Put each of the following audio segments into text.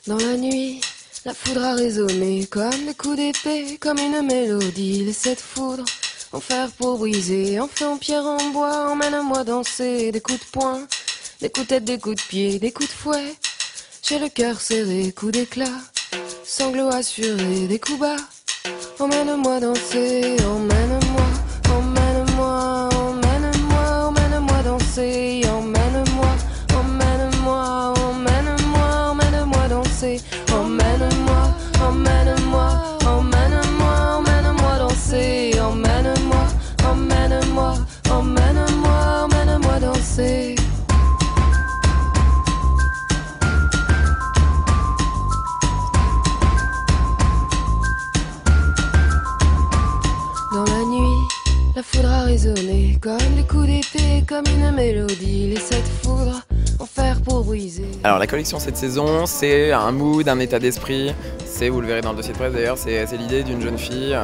Dans la nuit, la foudre a résonné comme des coups d'épée, comme une mélodie. Les sept foudres en fer pour briser, en feu, en pierre, en bois. Emmène-moi danser, des coups de poing, des coups de tête, des coups de pied, des coups de fouet. J'ai le cœur serré, coups d'éclat, sanglots assurés, des coups bas. Emmène-moi danser, emmène-moi, emmène-moi, emmène-moi, emmène-moi danser, emmène-moi, emmène-moi, emmène-moi, emmène-moi danser, emmène-moi, emmène-moi, emmène-moi, emmène-moi danser, emmène-moi, emmène-moi, emmène-moi, emmène-moi danser. Dans la nuit, la foudre a résonné comme des coups d'épée, comme une mélodie. Les sept foudres en fer pour briser. Alors la collection cette saison, c'est un mood, un état d'esprit. C'est, vous le verrez dans le dossier de presse d'ailleurs, c'est l'idée d'une jeune fille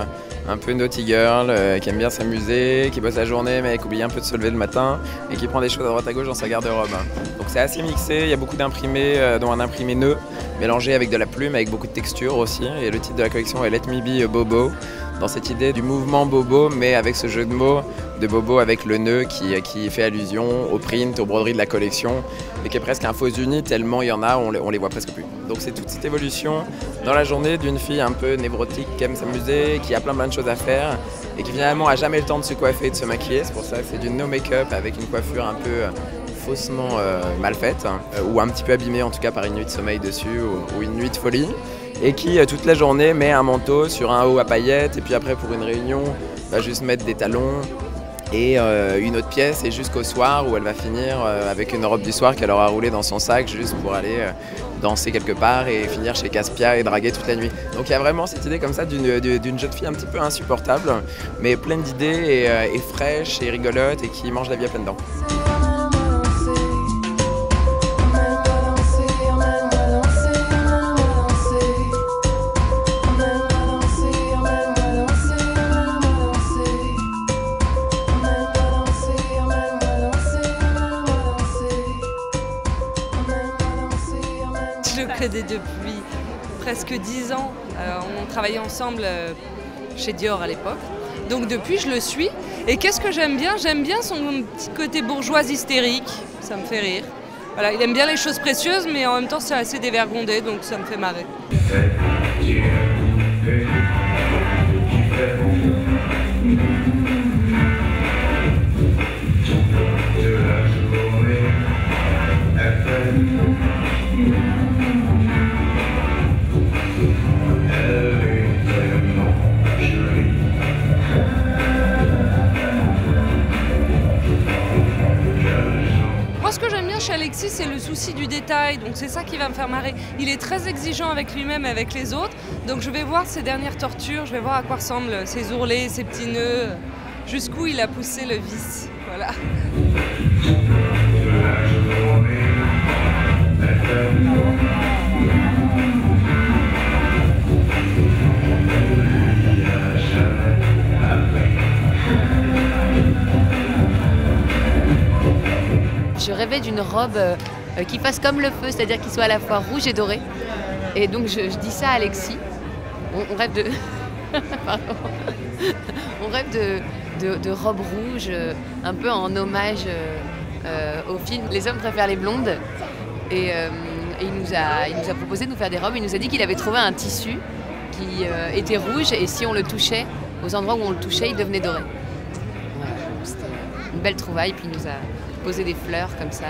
un peu naughty girl, qui aime bien s'amuser, qui bosse la journée mais qui oublie un peu de se lever le matin et qui prend des choses à droite à gauche dans sa garde-robe. Donc c'est assez mixé, il y a beaucoup d'imprimés, dont un imprimé nœud, mélangé avec de la plume, avec beaucoup de texture aussi. Et le titre de la collection est Let Me Be a Bobo, dans cette idée du mouvement bobo, mais avec ce jeu de mots de bobo avec le nœud qui fait allusion au print, aux broderies de la collection, mais qui est presque un faux uni tellement il y en a, on les voit presque plus. Donc c'est toute cette évolution dans la journée d'une fille un peu névrotique qui aime s'amuser, qui a plein de choses à faire et qui finalement a jamais le temps de se coiffer et de se maquiller. C'est pour ça que c'est du no make-up avec une coiffure un peu faussement mal faite, ou un petit peu abîmée en tout cas par une nuit de sommeil dessus ou une nuit de folie. Et qui toute la journée met un manteau sur un haut à paillettes et puis après pour une réunion va juste mettre des talons et une autre pièce et jusqu'au soir où elle va finir avec une robe du soir qu'elle aura roulée dans son sac juste pour aller danser quelque part et finir chez Caspia et draguer toute la nuit. Donc il y a vraiment cette idée comme ça d'une jeune fille un petit peu insupportable mais pleine d'idées et fraîche et rigolote et qui mange la vie à pleines dents. Je le connais depuis presque 10 ans. On travaillait ensemble chez Dior à l'époque. Donc depuis, je le suis. Et qu'est-ce que j'aime bien? J'aime bien son petit côté bourgeoise hystérique. Ça me fait rire. Voilà, il aime bien les choses précieuses, mais en même temps, c'est assez dévergondé, donc ça me fait marrer. Moi, ce que j'aime bien chez Alexis, c'est le souci du détail, donc c'est ça qui va me faire marrer. Il est très exigeant avec lui-même et avec les autres, donc je vais voir ses dernières tortures, je vais voir à quoi ressemblent ses ourlets, ses petits nœuds, jusqu'où il a poussé le vice. Voilà. Je rêvais d'une robe qui fasse comme le feu, c'est-à-dire qu'il soit à la fois rouge et doré. Et donc je dis ça à Alexis. On rêve de... Pardon. On rêve de robe rouge, un peu en hommage au film. Les hommes préfèrent les blondes. Et il nous a proposé de nous faire des robes. Il nous a dit qu'il avait trouvé un tissu qui était rouge et si on le touchait, aux endroits où on le touchait, il devenait doré. Voilà, c'était une belle trouvaille. Puis il nous a posé des fleurs comme ça.